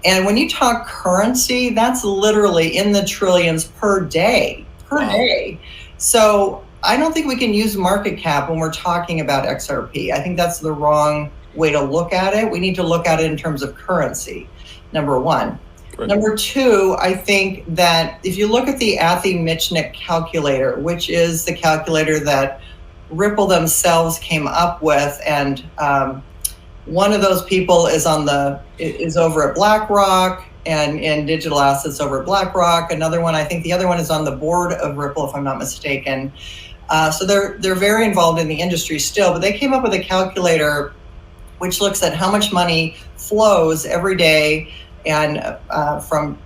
And when you talk currency, that's literally in the trillions per day, per Wow. day. So I don't think we can use market cap when we're talking about XRP. I think that's the wrong way to look at it. We need to look at it in terms of currency, number one. Right. Number two, I think that if you look at the Athey-Mitchnick calculator, which is the calculator that Ripple themselves came up with, and one of those people is over at BlackRock and in digital assets over at BlackRock. Another one, I think the other one is on the board of Ripple, if I'm not mistaken. So they're very involved in the industry still, but they came up with a calculator which looks at how much money flows every day and from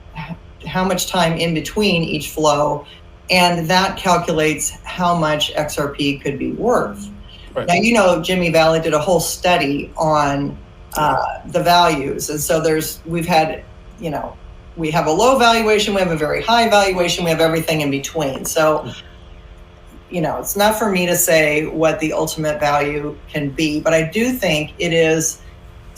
how much time in between each flow, and that calculates how much XRP could be worth. Right. Now, Jimmy Valley did a whole study on the values. And so we have a low valuation, we have a very high valuation, we have everything in between. So, it's not for me to say what the ultimate value can be, but I do think it is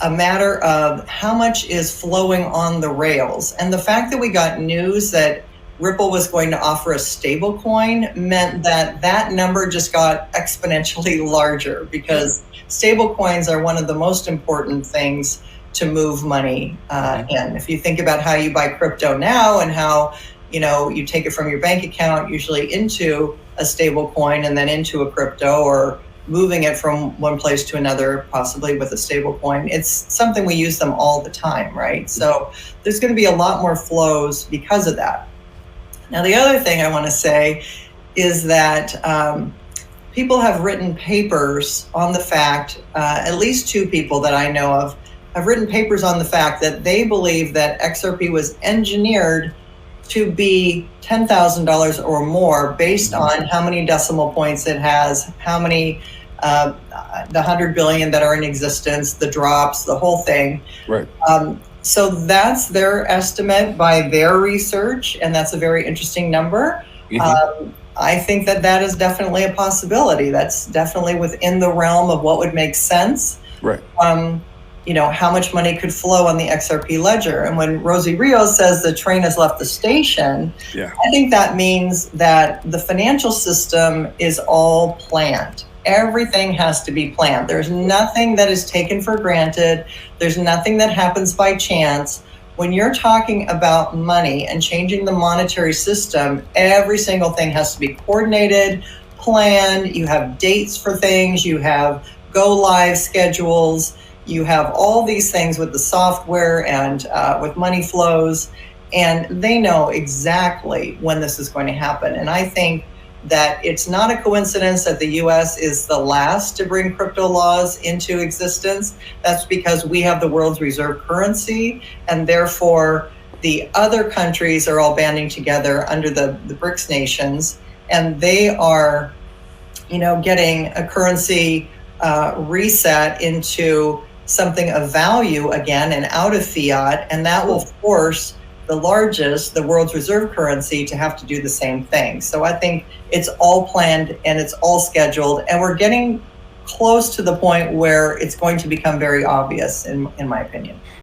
a matter of how much is flowing on the rails. And the fact that we got news that Ripple was going to offer a stable coin meant that number just got exponentially larger, because stable coins are one of the most important things to move money in. If you think about how you buy crypto now and how you take it from your bank account usually into a stable coin and then into a crypto, or moving it from one place to another, possibly with a stable coin, it's something we use them all the time, right? So there's going to be a lot more flows because of that. Now, the other thing I want to say is that people have written papers on the fact, at least two people that I know of have written papers on the fact that they believe that XRP was engineered to be $10,000 or more based on how many decimal points it has, how many, the 100 billion that are in existence, the drops, the whole thing. Right. So that's their estimate by their research, and that's a very interesting number. I think that is definitely a possibility. That's definitely within the realm of what would make sense. Right. How much money could flow on the XRP ledger. And when Rosie Rios says the train has left the station, I think that means that the financial system is all planned. Everything has to be planned. There's nothing that is taken for granted. There's nothing that happens by chance. When you're talking about money and changing the monetary system, every single thing has to be coordinated, planned. You have dates for things. You have go live schedules. You have all these things with the software and with money flows, and they know exactly when this is going to happen. And I think that it's not a coincidence that the US is the last to bring crypto laws into existence. That's because we have the world's reserve currency, and therefore the other countries are all banding together under the BRICS nations, and they are, getting a currency reset into something of value again and out of fiat, and that will force the world's reserve currency, to have to do the same thing. So I think it's all planned and it's all scheduled, and we're getting close to the point where it's going to become very obvious, in my opinion.